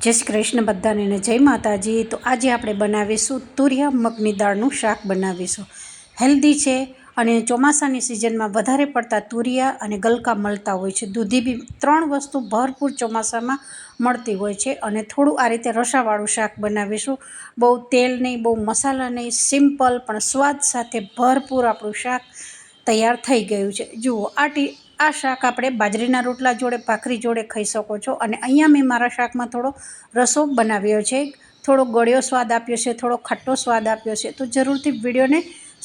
जय श्री कृष्ण बधाने ने जय माताजी। तो आज આપણે બનાવીશું તુરિયા મગની દાળનું શાક બનાવીશું। હેલ્ધી છે અને ચોમાસાની સિઝનમાં વધારે પડતા તુરિયા અને ગલકા મળતા હોય છે। દૂધી બી ત્રણ વસ્તુ ભરપૂર ચોમાસામાં મળતી હોય છે અને થોડું આ રીતે રસાવાળું શાક બનાવીશું। બહુ તેલ નહીં, બહુ મસાલા નહીં, સિમ્પલ પણ સ્વાદ સાથે ભરપૂર આપણું શાક તૈયાર થઈ ગયું છે। જુઓ, આ શાક આપણે બાજરીના રોટલા જોડે, ભાખરી જોડે ખાઈ શકો છો। અને અહીંયા મેં મારા શાકમાં થોડો રસો બનાવ્યો છે, થોડો ગળ્યો સ્વાદ આપ્યો છે, થોડો ખટ્ટો સ્વાદ આપ્યો છે। તો જરૂરથી વિડીયોને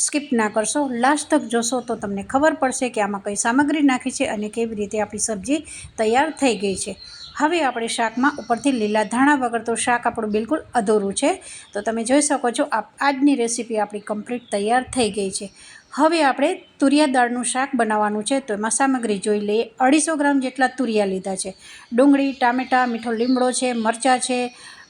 સ્કીપ ના કરશો, લાસ્ટ તક જોશો તો તમને ખબર પડશે કે આમાં કઈ સામગ્રી નાખી છે અને કેવી રીતે આપણી સબ્જી તૈયાર થઈ ગઈ છે। હવે આપણે શાકમાં ઉપરથી લીલા ધાણા વગર તો શાક આપણું બિલકુલ અધૂરું છે। તો તમે જોઈ શકો છો આજની રેસીપી આપણી કમ્પ્લીટ તૈયાર થઈ ગઈ છે। હવે આપણે તુરિયા દાળનું શાક બનાવવાનું છે। તો એમાં સામગ્રી જોઈ લઈએ। 250 ગ્રામ જેટલા તુરિયા લીધા છે, ડુંગળી, ટામેટાં, મીઠો લીમડો છે, મરચાં છે,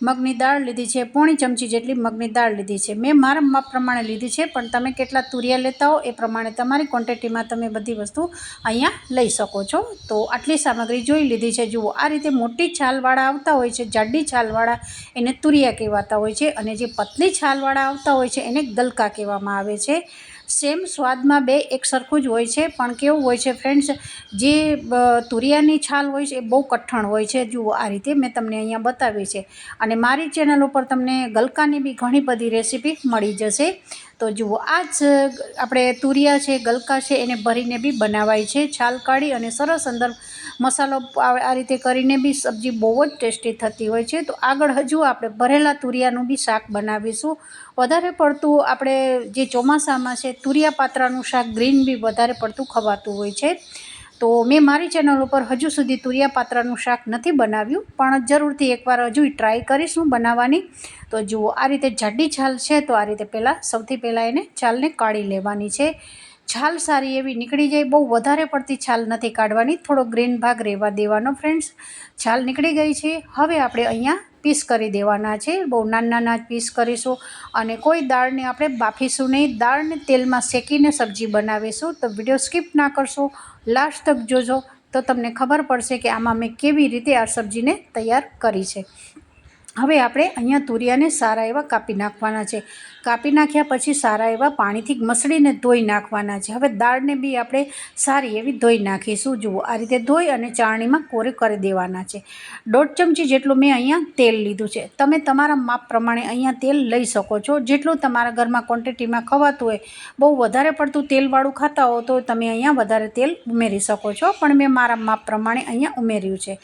મગની દાળ લીધી છે, પોણી ચમચી જેટલી મગની દાળ લીધી છે। મેં મારા માપ પ્રમાણે લીધી છે, પણ તમે કેટલા તુરિયા લેતા હો એ પ્રમાણે તમારી ક્વોન્ટિટીમાં તમે બધી વસ્તુ અહીંયા લઈ શકો છો। તો આટલી સામગ્રી જોઈ લીધી છે। જુઓ, આ રીતે મોટી છાલવાળા આવતા હોય છે, જાડી છાલવાળા એને તુરિયા કહેવાતા હોય છે, અને જે પતલી છાલવાળા આવતા હોય છે એને ગલકા કહેવામાં આવે છે। સેમ સ્વાદમાં બે એક સરખું જ હોય છે, પણ કેવું હોય છે ફ્રેન્ડ્સ, જે તુરિયાની છાલ હોય છે એ બહુ કઠણ હોય છે। જુઓ, આ રીતે મેં તમને અહીંયા બતાવી છે, અને મારી ચેનલ ઉપર તમને ગલકાની બી ઘણી બધી રેસીપી મળી જશે। તો જુઓ, આ જ આપણે તુરિયા છે, ગલકા છે, એને ભરીને બી બનાવાય છે, છાલ કાઢી અને સરસ અંદર મસાલો આ રીતે કરીને બી સબ્જી બહુ જ ટેસ્ટી થતી હોય છે। તો આગળ હજુ આપણે ભરેલા તુરિયાનું બી શાક બનાવીશું। વધારે પડતું આપણે જે ચોમાસામાં છે તુરિયા પાત્રાનું શાક ગ્રીન બી વધારે પડતું ખવાતું હોય છે। તો મેં મારી ચેનલ ઉપર હજુ સુધી તુરિયા પાત્રાનું શાક નથી બનાવ્યું, પણ જરૂરથી એકવાર હજુ ટ્રાય કરીશું બનાવવાની। તો જુઓ, આ રીતે જાડી છાલ છે, તો આ રીતે સૌથી પહેલાં એને છાલને કાઢી લેવાની છે। છાલ સારી એવી નીકળી જાય, બહુ વધારે પડતી છાલ નથી કાઢવાની, થોડો ગ્રીન ભાગ રહેવા દેવાનો ફ્રેન્ડ્સ। છાલ નીકળી ગઈ છે। હવે આપણે અહીંયા પીસ કરી દેવાના છે, બહુ નાના પીસ કરીશું, અને કોઈ દાળને આપણે બાફીશું નહીં, દાળને તેલમાં શેકીને સબ્જી બનાવીશું। તો વિડીયો સ્કીપ ના કરશો, લાસ્ટ તક જોજો તો તમને ખબર પડશે કે આમાં મેં કેવી રીતે આ સબ્જીને તૈયાર કરી છે। હવે આપણે અહીંયા તુરિયાને સારા એવા કાપી નાખવાના છે। કાપી નાખ્યા પછી સારા એવા પાણીથી મસળીને ધોઈ નાખવાના છે। હવે દાળને બી આપણે સારી એવી ધોઈ નાખીશું। જુઓ, આ રીતે ધોઈ અને ચાળણીમાં કોરે કરી દેવાના છે। 1.5 ચમચી જેટલું મેં અહીંયા તેલ લીધું છે। તમે તમારા માપ પ્રમાણે અહીંયા તેલ લઈ શકો છો, જેટલું તમારા ઘરમાં ક્વોન્ટિટીમાં ખવાતું હોય। બહુ વધારે પડતું તેલવાળું ખાતા હો તો તમે અહીંયા વધારે તેલ ઉમેરી શકો છો, પણ મેં મારા માપ પ્રમાણે અહીંયા ઉમેર્યું છે।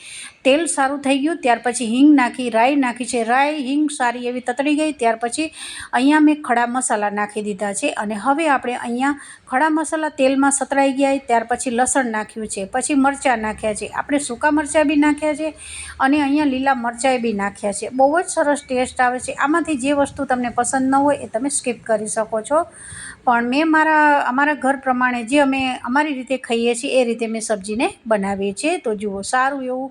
તેલ સારું થઈ ગયું ત્યાર પછી હિંગ નાખી, રાઈ નાખી છે। રાઈ હિંગ સારી એવી તતડી ગઈ ત્યાર પછી અહીંયા મેં ખડા મસાલા નાખી દીધા છે, અને હવે આપણે અહીંયા ખડા મસાલા તેલમાં સતળાઈ ગયા ત્યાર પછી લસણ નાખ્યું છે, પછી મરચાં નાખ્યા છે, આપણે સૂકા મરચાં બી નાખ્યા છે, અને અહીંયા લીલા મરચાં બી નાખ્યા છે। બહુ જ સરસ ટેસ્ટ આવે છે। આમાંથી જે વસ્તુ તમને પસંદ ન હોય એ તમે સ્કીપ કરી શકો છો, પણ મેં અમારા ઘર પ્રમાણે જે અમે અમારી રીતે ખાઈએ છીએ એ રીતે મેં સબ્જીને બનાવીએ છીએ। તો જુઓ, સારું એવું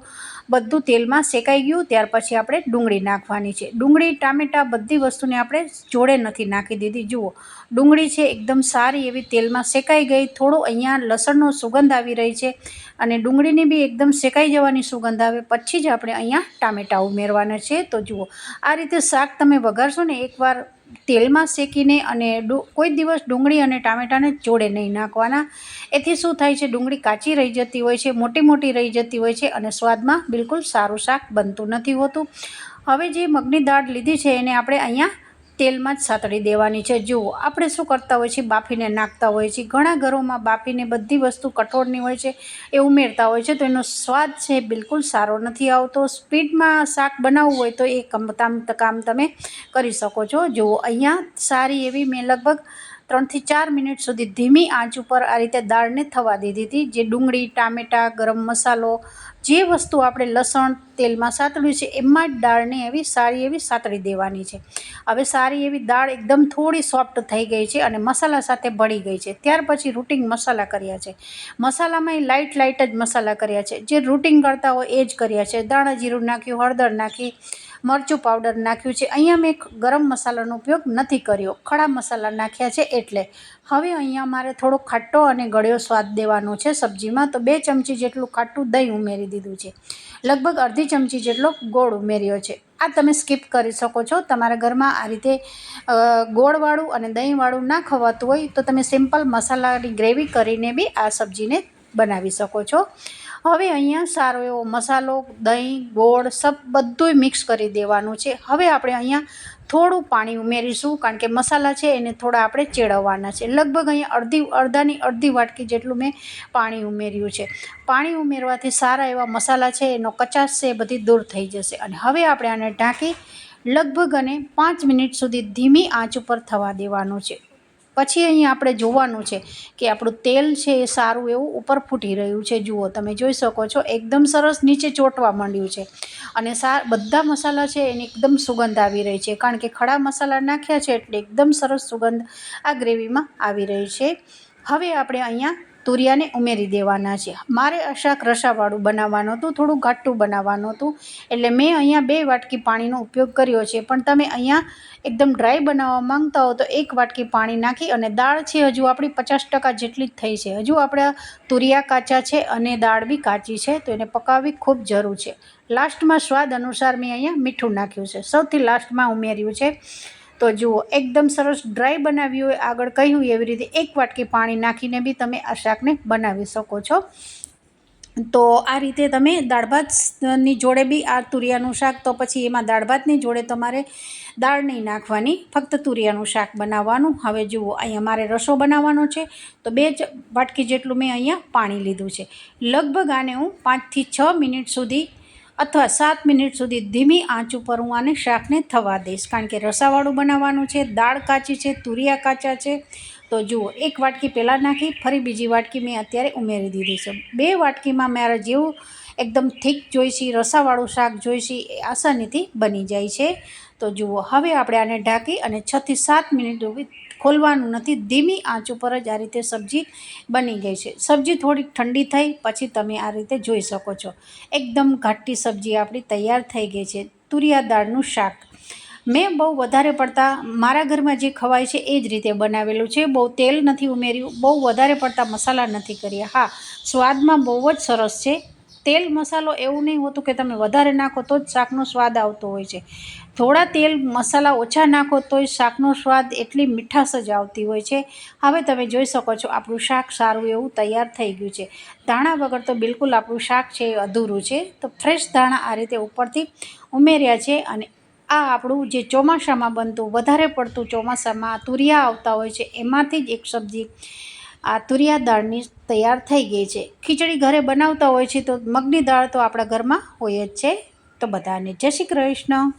બધું તેલમાં શેકાઈ ગયું ત્યાર પછી આપણે ડુંગળી નાખવાની છે। ડુંગળી, ટામેટાં બધી વસ્તુને આપણે જોડે નથી નાખી દીધી। જુઓ, ડુંગળી છે એકદમ સારી એવી તેલમાં શેકાઈ ગઈ, થોડું અહીંયા લસણનો સુગંધ આવી રહી છે, અને ડુંગળીની બી એકદમ શેકાઈ જવાની સુગંધ આવે પછી જ આપણે અહીંયા ટામેટાં ઉમેરવાના છે। તો જુઓ, આ રીતે શાક તમે વઘારશો ને એકવાર તેલમાં શેકીને, અને કોઈ દિવસ ડુંગળી અને ટામેટાને જોડે નહીં નાખવાના। એથી શું થાય છે, ડુંગળી કાચી રહી જતી હોય છે, મોટી રહી જતી હોય છે, અને સ્વાદમાં બિલકુલ સારું શાક બનતું નથી હોતું। હવે જે મગની દાળ લીધી છે એને આપણે અહીંયા તેલમાં જ સાતળી દેવાની છે। જુઓ, આપણે શું કરતા હોય છે, બાફીને નાખતા હોય છે, ઘણા ઘરોમાં બાફીને બધી વસ્તુ કઠોળની હોય છે એ ઉમેરતા હોય છે, તો એનો સ્વાદ છે બિલકુલ સારો નથી આવતો। સ્પીડમાં શાક બનાવવું હોય તો એ કામ તમે કરી શકો છો। જુઓ, અહીંયા સારી એવી મેં લગભગ 3 થી 4 મિનિટ સુધી ધીમી આંચ ઉપર આ રીતે દાળને થવા દીધી હતી। જે ડુંગળી, ટામેટાં, ગરમ મસાલો, જે વસ્તુ આપણે લસણ તેલમાં સાતળ્યું છે એમાં જ દાળને એવી સારી એવી સાતળી દેવાની છે। હવે સારી એવી દાળ એકદમ થોડી સોફ્ટ થઈ ગઈ છે અને મસાલા સાથે ભળી ગઈ છે, ત્યાર પછી રૂટિંગ મસાલા કર્યા છે। મસાલામાં લાઇટ જ મસાલા કર્યા છે, જે રૂટિંગ કરતા હોય એ જ કર્યા છે। ધાણા જીરું નાખ્યું, હળદર નાખી, મરચું પાવડર નાખ્યું છે। અહીંયા મેં ગરમ મસાલાનો ઉપયોગ નથી કર્યો, ખડા મસાલા નાખ્યા છે એટલે। હવે અહીંયા મારે થોડો ખાટો અને ગળ્યો સ્વાદ દેવાનો છે સબ્જીમાં, તો 2 ચમચી જેટલું ખાટું દહીં ઉમેરી દીધું છે। લગભગ અડધી ચમચી જેટલો ગોળ ઉમેર્યો છે. આ તમે સ્કીપ કરી શકો છો. તમારા ઘરમાં આ રીતે ગોળવાળું અને દહીંવાળું ના ખવાતું હોય તો તમે સિમ્પલ મસાલાની ગ્રેવી કરીને બી આ સબ્જીને બનાવી શકો છો. હવે અહીંયા સારો એવો મસાલો, દહીં, ગોળ બધુંય મિક્સ કરી દેવાનું છે. હવે આપણે અહીંયા થોડું પાણી ઉમેરીશું, કારણ કે મસાલા છે એને થોડા આપણે ચેળવવાના છે. લગભગ અહીંયા અડધી વાટકી જેટલું મેં પાણી ઉમેર્યું છે. પાણી ઉમેરવાથી સારા એવા મસાલા છે એનો કચાશ છે એ બધી દૂર થઈ જશે. અને હવે આપણે આને ઢાંકી લગભગ અને 5 મિનિટ સુધી ધીમી આંચ ઉપર થવા દેવાનું છે. પછી અહીં આપણે જોવાનું છે કે આપણું તેલ છે એ સારું એવું ઉપર ફૂટી રહ્યું છે. જુઓ, તમે જોઈ શકો છો એકદમ સરસ નીચે ચોંટવા માંડ્યું છે અને બધા મસાલા છે એની એકદમ સુગંધ આવી રહી છે, કારણ કે ખડા મસાલા નાખ્યા છે એટલે એકદમ સરસ સુગંધ આ ગ્રેવીમાં આવી રહી છે. હવે આપણે અહીંયા તુરિયાને ઉમેરી દેવાના છે. મારે આ શાક રસાવાળું બનાવવાનું હતું, થોડું ઘાટું બનાવવાનું હતું, એટલે મેં અહીંયા 2 વાટકી પાણીનો ઉપયોગ કર્યો છે. પણ તમે અહીંયા એકદમ ડ્રાય બનાવવા માંગતા હો તો 1 વાટકી પાણી નાખી, અને દાળ છે હજુ આપણી 50% જેટલી જ થઈ છે. હજુ આપણા તુરિયા કાચા છે અને દાળ બી કાચી છે, તો એને પકાવવી ખૂબ જરૂર છે. લાસ્ટમાં સ્વાદ અનુસાર મેં અહીંયા મીઠું નાખ્યું છે, સૌથી લાસ્ટમાં ઉમેર્યું છે. તો જુઓ, એકદમ સરસ ડ્રાય બનાવ્યું હોય આગળ કહ્યું એવી રીતે 1 વાટકી પાણી નાખીને બી તમે આ શાકને બનાવી શકો છો. તો આ રીતે તમે દાળ ભાતની જોડે બી આ તુરિયાનું શાક, તો પછી એમાં દાળ ભાતની જોડે તમારે દાળ નહીં નાખવાની, ફક્ત તુરિયાનું શાક બનાવવાનું. હવે જુઓ, અહીંયા મારે રસો બનાવવાનો છે તો 2 વાટકી જેટલું મેં અહીંયા પાણી લીધું છે. લગભગ આને હું 5 થી 6 મિનિટ સુધી અથવા 7 મિનિટ સુધી ધીમી આંચ ઉપર હું આને શાકને થવા દઈશ, કારણ કે રસાવાળું બનાવવાનું છે, દાળ કાચી છે, તુરિયા કાચા છે. તો જુઓ, 1 વાટકી પહેલાં નાખી, ફરી બીજી વાટકી મેં અત્યારે ઉમેરી દીધી છે. 2 વાટકીમાં મારે જેવું એકદમ થીક જોઈશે, રસાવાળું શાક જોઈશે એ આસાનીથી બની જાય છે. તો જુઓ, હવે આપણે આને ઢાંકી અને 6 થી 7 મિનિટ ખોલવાનું નથી, ધીમી આંચ ઉપર જ આ રીતે સબ્જી બની ગઈ છે. સબ્જી થોડીક ઠંડી થઈ પછી તમે આ રીતે જોઈ શકો છો, એકદમ ઘાટી સબ્જી આપણી તૈયાર થઈ ગઈ છે. તુરિયા દાળનું શાક મેં બહુ વધારે પડતા મારા ઘરમાં જે ખવાય છે એ જ રીતે બનાવેલું છે. બહુ તેલ નથી ઉમેર્યું, બહુ વધારે પડતા મસાલા નથી કર્યા. હા, સ્વાદમાં બહુ જ સરસ છે. તેલ મસાલો એવું નહીં હોતું કે તમે વધારે નાખો તો જ શાકનો સ્વાદ આવતો હોય છે. થોડા તેલ મસાલા ઓછા નાખો તોય શાકનો સ્વાદ એટલી મીઠાશ જ આવતી હોય છે. હવે તમે જોઈ શકો છો આપણું શાક સારું એવું તૈયાર થઈ ગયું છે. ધાણા વગર તો બિલકુલ આપણું શાક છે એ અધૂરું છે. તો ફ્રેશ ધાણા આ રીતે ઉપરથી ઉમેર્યા છે. અને આ આપણું જે ચોમાસામાં બનતું, વધારે પડતું ચોમાસામાં તુરિયા આવતા હોય છે એમાંથી જ એક સબ્જી આ તુરિયા દાળની તૈયાર થઈ ગઈ છે. ખીચડી ઘરે બનાવતા હોય છે તો મગની દાળ તો આપણા ઘરમાં હોય જ છે. તો બધાને જય શ્રી કૃષ્ણ.